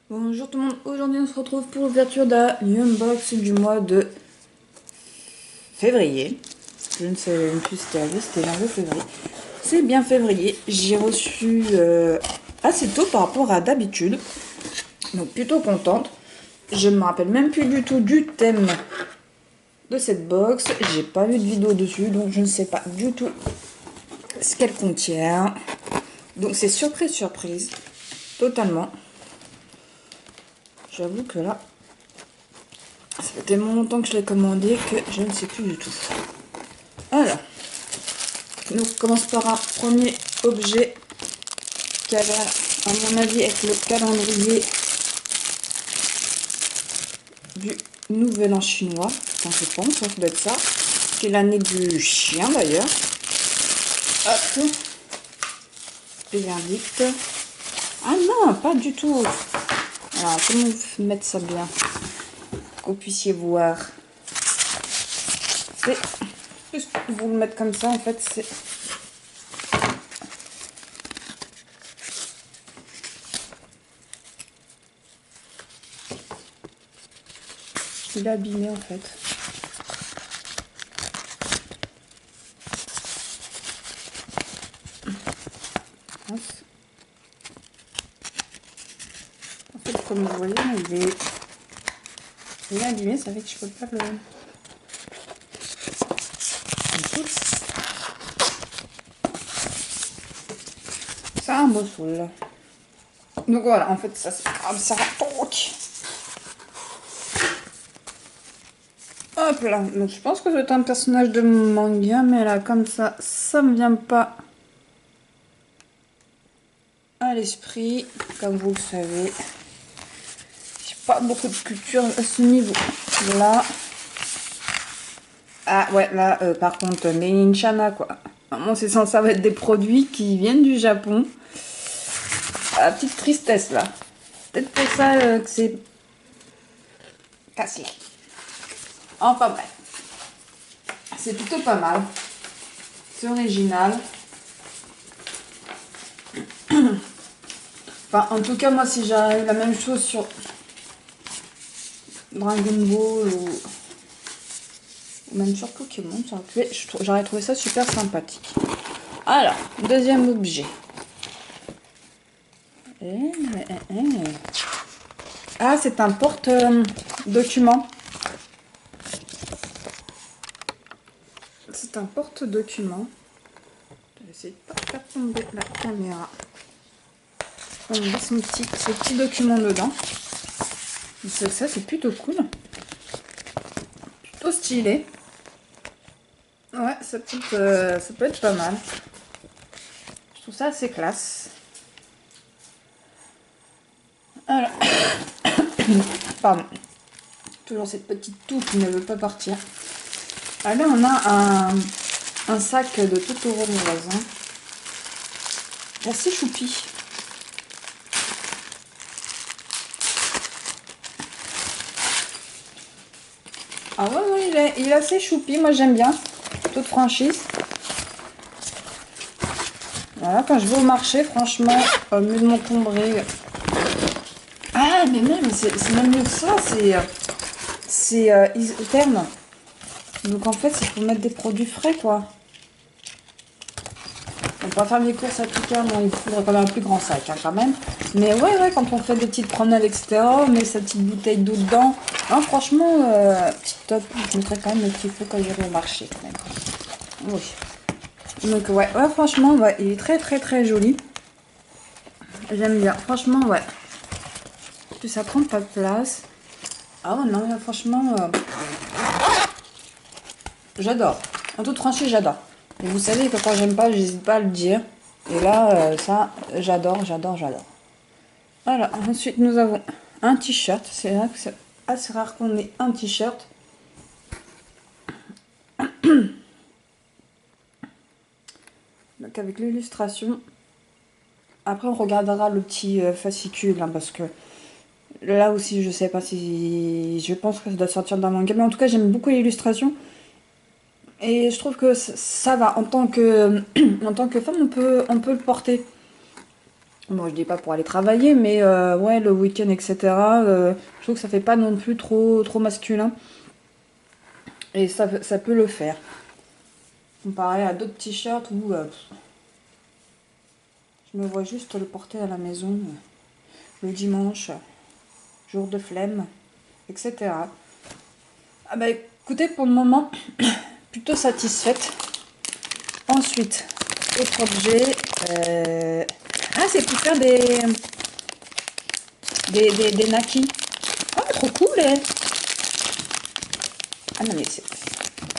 Bonjour tout le monde, aujourd'hui on se retrouve pour l'ouverture d'un unbox du mois de février. Je ne sais même plus si c'était janvier ou février. C'est bien février, j'ai reçu assez tôt par rapport à d'habitude, donc plutôt contente. Je ne me rappelle même plus du tout du thème de cette box, j'ai pas vu de vidéo dessus, donc je ne sais pas du tout ce qu'elle contient. Donc c'est surprise, totalement. J'avoue que là, ça fait tellement longtemps que je l'ai commandé que je ne sais plus du tout. Alors, donc on commence par un premier objet qui a l'air, à mon avis, être le calendrier du Nouvel An chinois. Enfin, je pense, ça doit être ça. Qui est l'année du chien d'ailleurs. Hop. Le verdict. Ah non, pas du tout. Alors, comment vous mettre ça bien que vous puissiez voir. C'est juste vous le mettre comme ça, en fait, c'est... Il est abîmé, en fait. En fait, comme vous voyez, il est abîmé, ça fait que je peux pas le... C'est un beau soul. Donc voilà, en fait, ça c'est comme ça. Hop là. Donc je pense que c'est un personnage de manga, mais là, comme ça me vient pas à l'esprit. Comme vous le savez, j'ai pas beaucoup de culture à ce niveau. Là. Ah ouais, là, par contre, Made in China, quoi. Vraiment, c'est censé être des produits qui viennent du Japon. Ah, petite tristesse, là. Peut-être pour ça que c'est cassé. Enfin bref. C'est plutôt pas mal. C'est original. Enfin, en tout cas, moi, si j'avais la même chose sur Dragon Ball ou même sur Pokémon, j'aurais trouvé ça super sympathique. Alors, deuxième objet. Ah, c'est un porte-document. C'est un porte-document. Je vais essayer de ne pas faire tomber la caméra. On met ces petits documents dedans. Ça, c'est plutôt cool. Plutôt stylé. Ouais, ça peut être pas mal. Je trouve ça assez classe. Alors, pardon. Toujours cette petite toux qui ne veut pas partir. Alors là, on a un sac de Totoro, mon voisin. Assez choupi. Ah ouais, il est assez choupi. Moi, j'aime bien. Toute franchise. Voilà, quand je vais au marché, franchement, au mieux de m'encombrer. Ah, mais même, c'est même mieux que ça. C'est isotherme. Donc en fait, c'est pour mettre des produits frais, quoi. On va faire mes courses à tout cas, bon, il faudrait quand même un plus grand sac, hein, quand même. Mais ouais, quand on fait des petites promenades, etc., on met sa petite bouteille d'eau dedans. Non, franchement, top. Je mettrais quand même le petit feu quand j'irai au marché, quand même. Oui. Donc ouais, franchement, ouais, il est très joli. J'aime bien. Franchement, ouais. Puis ça prend pas de place. Ah ouais, non, là, franchement, j'adore. En toute franchise, j'adore. Et vous savez que quand j'aime pas, j'hésite pas à le dire. Et là, ça, j'adore. Voilà, ensuite nous avons un t-shirt. C'est vrai que c'est assez rare qu'on ait un t-shirt. Donc avec l'illustration. Après on regardera le petit fascicule, hein, parce que là aussi je sais pas si... Je pense que ça doit sortir d'un manga. Mais en tout cas j'aime beaucoup l'illustration. Et je trouve que ça va. En tant que femme, on peut le porter. Bon, je dis pas pour aller travailler, mais ouais, le week-end, etc. Je trouve que ça fait pas non plus trop masculin. Et ça peut le faire. Comparé à d'autres t-shirts où je me vois juste le porter à la maison le dimanche, jour de flemme, etc. Ah bah écoutez, pour le moment, plutôt satisfaite. Ensuite, autre objet. Ah, c'est pour faire des nakis. Ah, trop cool, eh. Ah non, mais c'est...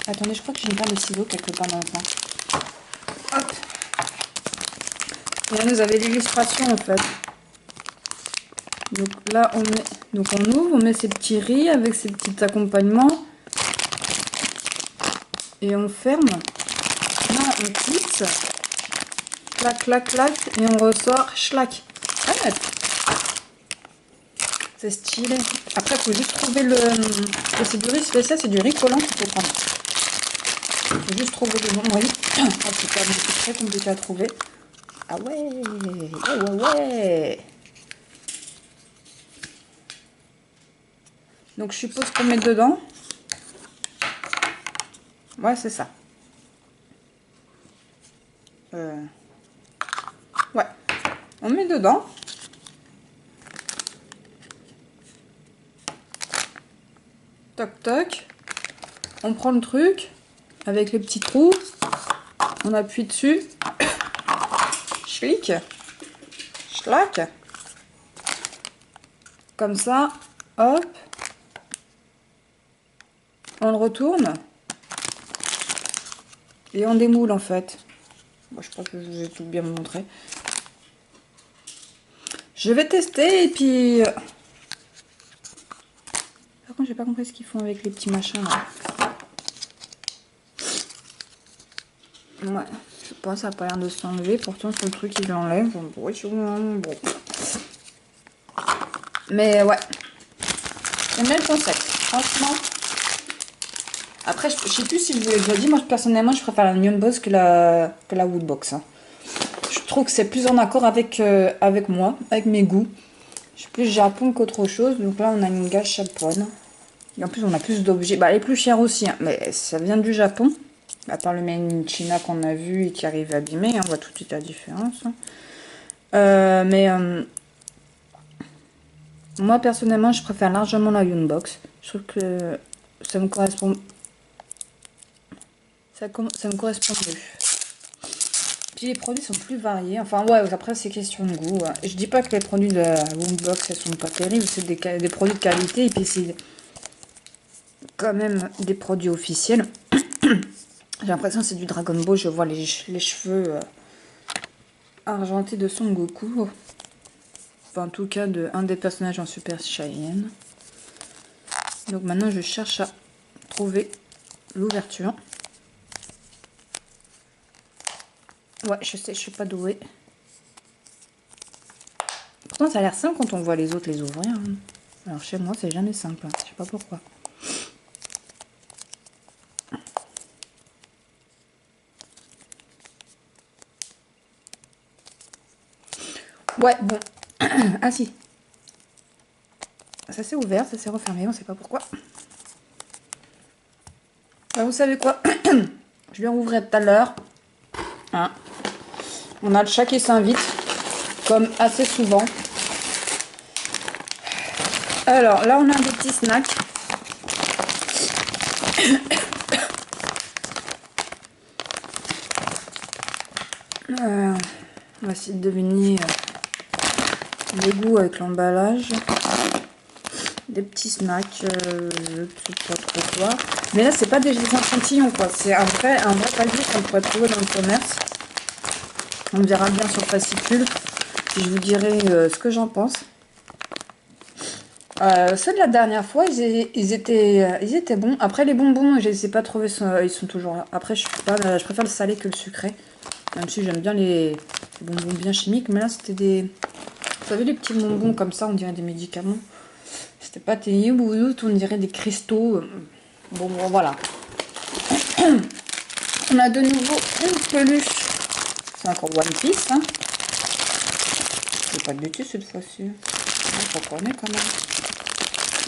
Attendez, je crois que j'ai une paire de ciseaux quelque part dans le coin. Hop. Et là, vous avez l'illustration, en fait. Donc là, on met... Donc on ouvre, on met ces petits riz avec ces petits accompagnements. Et on ferme. Là, on tisse. Clac, clac, clac. Et on ressort. Schlac. Ah, ouais. C'est stylé. Après, il faut juste trouver le... C'est du riz spécial, c'est du riz collant qu'il faut prendre. Il faut juste trouver le bon riz. Ah, c'est très compliqué à trouver. Ah ouais, ouais, ouais. Donc, je suppose qu'on met dedans. Ouais, c'est ça. Ouais. On met dedans. Toc, toc. On prend le truc avec les petits trous. On appuie dessus. Schlick. Schlac. Comme ça. Hop. On le retourne. Et on démoule en fait. Bon, je pense que je vous ai tout bien montré. Je vais tester et puis... Par contre, j'ai pas compris ce qu'ils font avec les petits machins là. Ouais, je pense que ça n'a pas l'air de s'enlever. Pourtant, sur le truc, il l'enlève. Bon. Mais ouais. J'aime bien le concept. Franchement. Après, je sais plus si je vous l'ai déjà dit. Moi, personnellement, je préfère la Neon Box que la Woodbox. Hein. Je trouve que c'est plus en accord avec moi, avec mes goûts. Je suis plus Japon qu'autre chose. Donc là, on a une gage japonne. Et en plus, on a plus d'objets. Bah, elle est plus chère aussi. Hein, mais ça vient du Japon. À part le Made in China qu'on a vu et qui arrive abîmé. Hein, on voit tout de suite la différence. Hein. Moi, personnellement, je préfère largement la Unbox. Je trouve que ça me correspond. Ça me correspond mieux. Puis les produits sont plus variés. Enfin, ouais, après, c'est question de goût. Hein. Je dis pas que les produits de la Unbox, elles sont pas terribles. C'est des produits de qualité. Et puis, c'est quand même des produits officiels. J'ai l'impression que c'est du Dragon Ball. Je vois les cheveux argentés de Son Goku. Enfin, en tout cas, de un des personnages en Super Saiyan. Donc maintenant, je cherche à trouver l'ouverture. Ouais, je sais, je suis pas douée. Pourtant, ça a l'air simple quand on voit les autres les ouvrir. Hein. Alors, chez moi, c'est jamais simple. Hein. Je sais pas pourquoi. Ouais, bon. Ah si. Ça s'est ouvert, ça s'est refermé, on sait pas pourquoi. Alors, vous savez quoi? Je vais rouvrir tout à l'heure. Hein. On a le chat qui s'invite, comme assez souvent. Alors, là, on a des petits snacks. On va essayer de deviner les goûts avec l'emballage. Des petits snacks, je sais pas trop quoi. Mais là, c'est pas des échantillons, quoi. C'est un vrai palier qu'on pourrait trouver dans le commerce. On verra bien sur le fascicule. Et je vous dirai ce que j'en pense. Ceux de la dernière fois, ils étaient bons. Après, les bonbons, je les ai pas trouvés, ils sont toujours là. Après, je préfère le salé que le sucré. Même si j'aime bien les bonbons bien chimiques. Mais là, c'était des... Vous savez, les petits bonbons comme ça, on dirait des médicaments. C'était pas terrible, ou d'autres, on dirait des cristaux. Bon, voilà. On a de nouveau une peluche. C'est encore One Piece. Hein. C'est pas de bêtises cette fois-ci. Je reconnais quand même.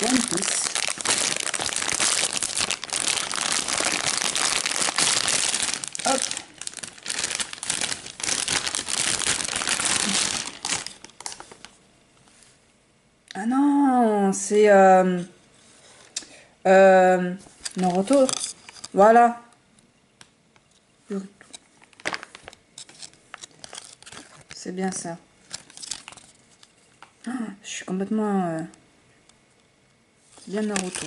One Piece. Hop. Ah non, c'est Naruto. Voilà. C'est bien ça. Ah, je suis complètement... C'est bien Naruto.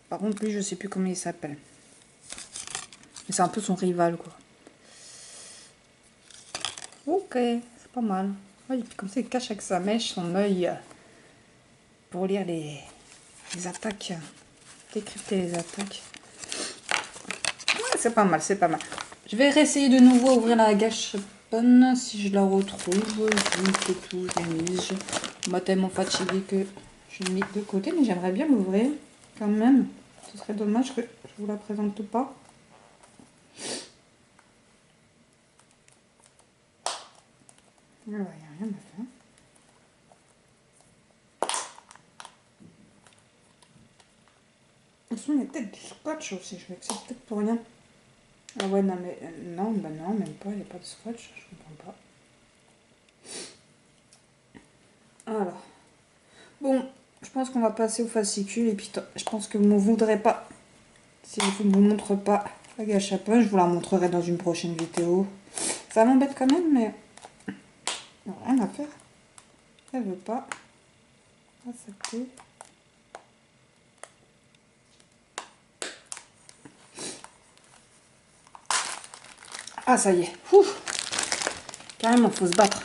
Par contre, lui, je sais plus comment il s'appelle. Mais c'est un peu son rival, quoi. Ok, c'est pas mal. Ouais, et puis comme ça, il cache avec sa mèche son œil pour lire les attaques. Décrypter les attaques. Ouais, c'est pas mal, c'est pas mal. Je vais réessayer de nouveau ouvrir la gâchepon si je la retrouve. Je fais tout, je l'ai mise. Je m'a tellement fatiguée que je l'ai mis de côté, mais j'aimerais bien l'ouvrir quand même. Ce serait dommage que je vous la présente pas. Il n'y a rien à faire. De toute façon, il y a peut-être du scotch aussi. Je vais que c'est peut-être pour rien. Ah ouais, non, mais non, bah non, même pas. Il n'y a pas de scotch. Je comprends pas. Alors. Bon, je pense qu'on va passer au fascicule. Et puis, je pense que vous ne voudrez pas. Si je ne vous montre pas la gâchepon, je vous la montrerai dans une prochaine vidéo. Ça m'embête quand même, mais il n'y a rien à faire. Elle veut pas accepter. Ah, ça y est. Ouf. Carrément, faut se battre.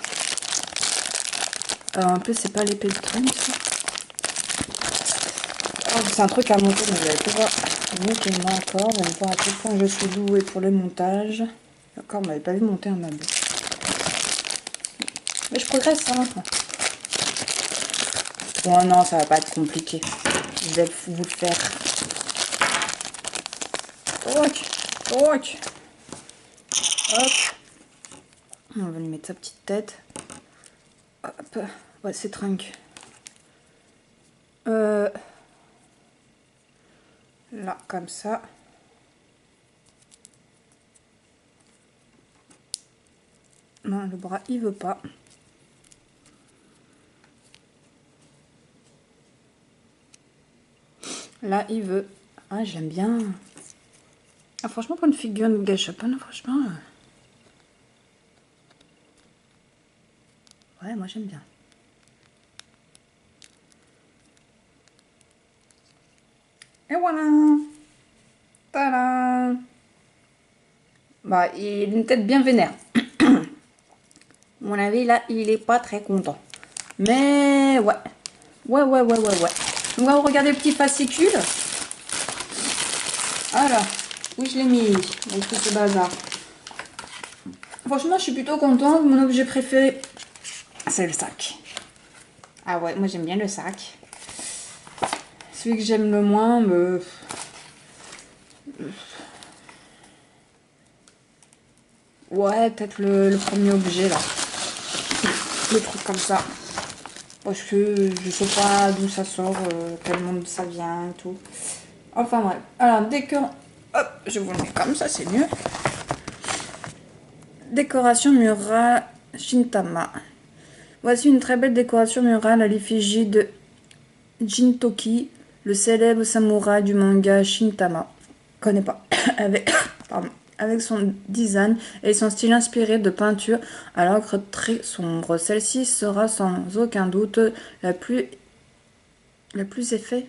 Alors, un peu, c'est pas l'épée de crème, ça. Oh, c'est un truc à monter, mais vous allez pouvoir monter-moi encore. Vous allez voir à quel point je suis douée pour le montage. Encore, vous m'avez pas vu monter un meuble. Mais je progresse, hein. Bon, non, ça va pas être compliqué. Je vais vous le faire. Toc, toc. Hop. On va lui mettre sa petite tête. Hop. Ouais, c'est trunk. Là, comme ça. Non, le bras, il veut pas. Là, il veut. Ah, j'aime bien. Ah, franchement, pour une figure de gâchepon, franchement... Ouais, moi, j'aime bien. Et voilà. Tadam. Bah, il a une tête bien vénère. À mon avis, là, il est pas très content. Mais, ouais. Ouais. On va regarder le petit fascicule. Alors, où je l'ai mis, avec tout ce bazar. Franchement, je suis plutôt contente. Mon objet préféré, c'est le sac. Ah ouais, moi j'aime bien le sac. Celui que j'aime le moins, ouais, peut-être le premier objet là. Le truc comme ça. Parce que je sais pas d'où ça sort, quel monde ça vient et tout. Enfin bref. Alors, hop, je vous le mets comme ça, c'est mieux. Décoration murale Shintama. Voici une très belle décoration murale à l'effigie de Jintoki, le célèbre samouraï du manga Shintama. Je connais pas. Avec son design et son style inspiré de peinture à l'encre très sombre. Celle-ci sera sans aucun doute la plus effet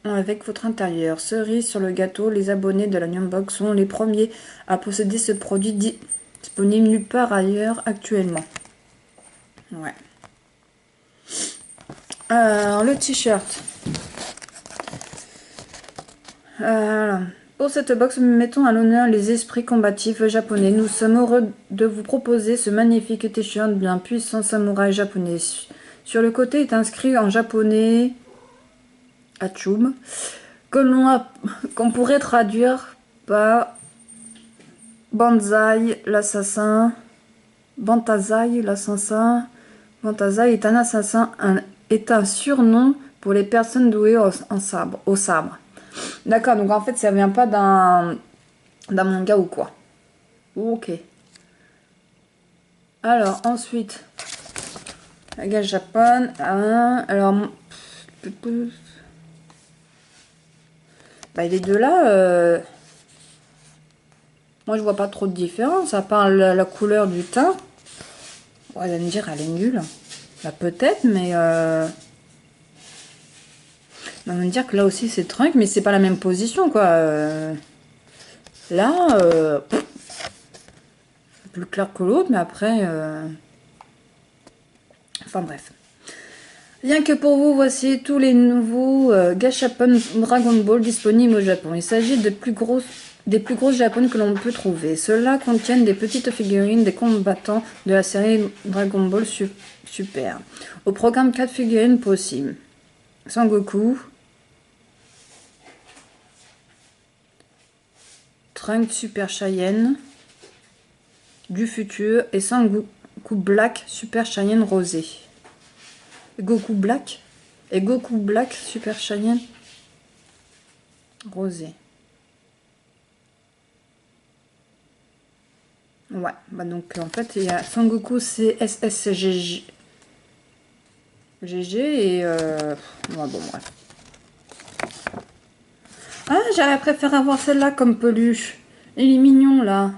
avec votre intérieur. Cerise sur le gâteau, les abonnés de la Box sont les premiers à posséder ce produit disponible nulle part ailleurs actuellement. Ouais. Alors, le t-shirt. Pour cette box, mettons à l'honneur les esprits combatifs japonais. Nous sommes heureux de vous proposer ce magnifique t-shirt bien puissant samouraï japonais. Sur le côté est inscrit en japonais Achum, qu'on pourrait traduire par Banzai, l'assassin. Bantazai, l'assassin. Bantazai est un assassin, est un surnom pour les personnes douées au sabre. D'accord, donc en fait, ça vient pas d'un manga ou quoi. Ok. Alors, ensuite, la gage Japon. Alors, bah, les deux là, moi je vois pas trop de différence, à part la couleur du teint. Ouais, elle va me dire, elle est nulle. Bah, peut-être, mais on va me dire que là aussi c'est trunk, mais c'est pas la même position quoi. Là, plus clair que l'autre, mais après. Enfin bref. Rien que pour vous, voici tous les nouveaux Gashapon Dragon Ball disponibles au Japon. Il s'agit des plus grosses Japon que l'on peut trouver. Ceux-là contiennent des petites figurines des combattants de la série Dragon Ball Super. Au programme 4 figurines possibles. Sangoku, Trunks Super Saiyan du futur et Sangoku Black Super Saiyan rosé. Goku Black et Goku Black Super Saiyan rosé. Ouais, bah donc en fait il y a Sangoku CSSGG et ouais, bon bref. Ah, j'aurais préféré avoir celle-là comme peluche. Il est mignon là.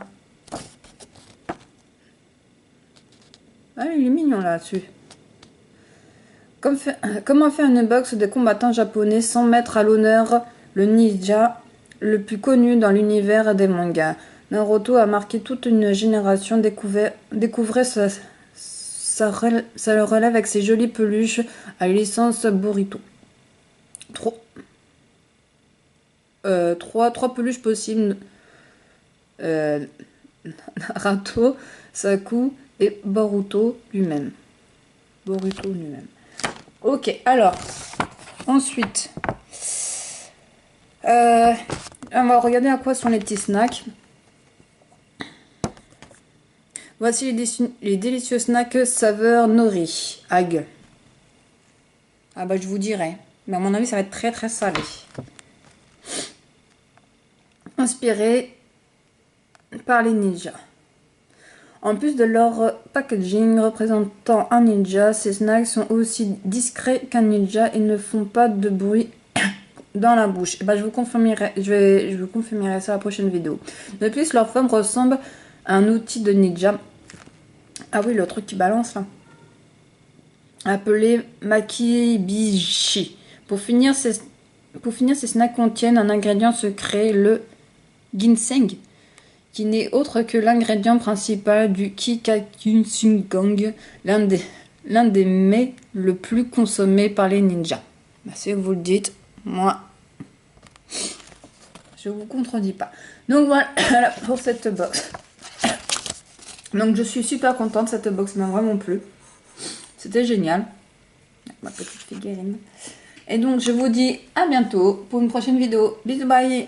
Ah, il est mignon là-dessus. Comment faire une box de combattants japonais sans mettre à l'honneur le ninja le plus connu dans l'univers des mangas. Naruto a marqué toute une génération. Découvrez ça le relève avec ses jolies peluches à licence Burrito. Trois peluches possibles. Naruto, Saku et Boruto lui-même. Ok, alors, ensuite, on va regarder à quoi sont les petits snacks. Voici les délicieux snacks saveur nori, algue. Ah bah je vous dirai, mais à mon avis ça va être très très salé. Inspiré par les ninjas. En plus de leur packaging représentant un ninja, ces snacks sont aussi discrets qu'un ninja et ne font pas de bruit dans la bouche. Et bah, je vous confirmerai ça à la prochaine vidéo. De plus, leur forme ressemble à un outil de ninja. Ah oui, le truc qui balance là. Appelé makibishi. Pour finir, ces snacks contiennent un ingrédient secret, le ginseng, qui n'est autre que l'ingrédient principal du Kikakunsungong, l'un des mets le plus consommé par les ninjas. Bah, si vous le dites, moi, je vous contredis pas. Donc voilà pour cette box. Donc je suis super contente, cette box m'a vraiment plu. C'était génial. Ma petite figurine. Et donc je vous dis à bientôt pour une prochaine vidéo. Bisous, bye.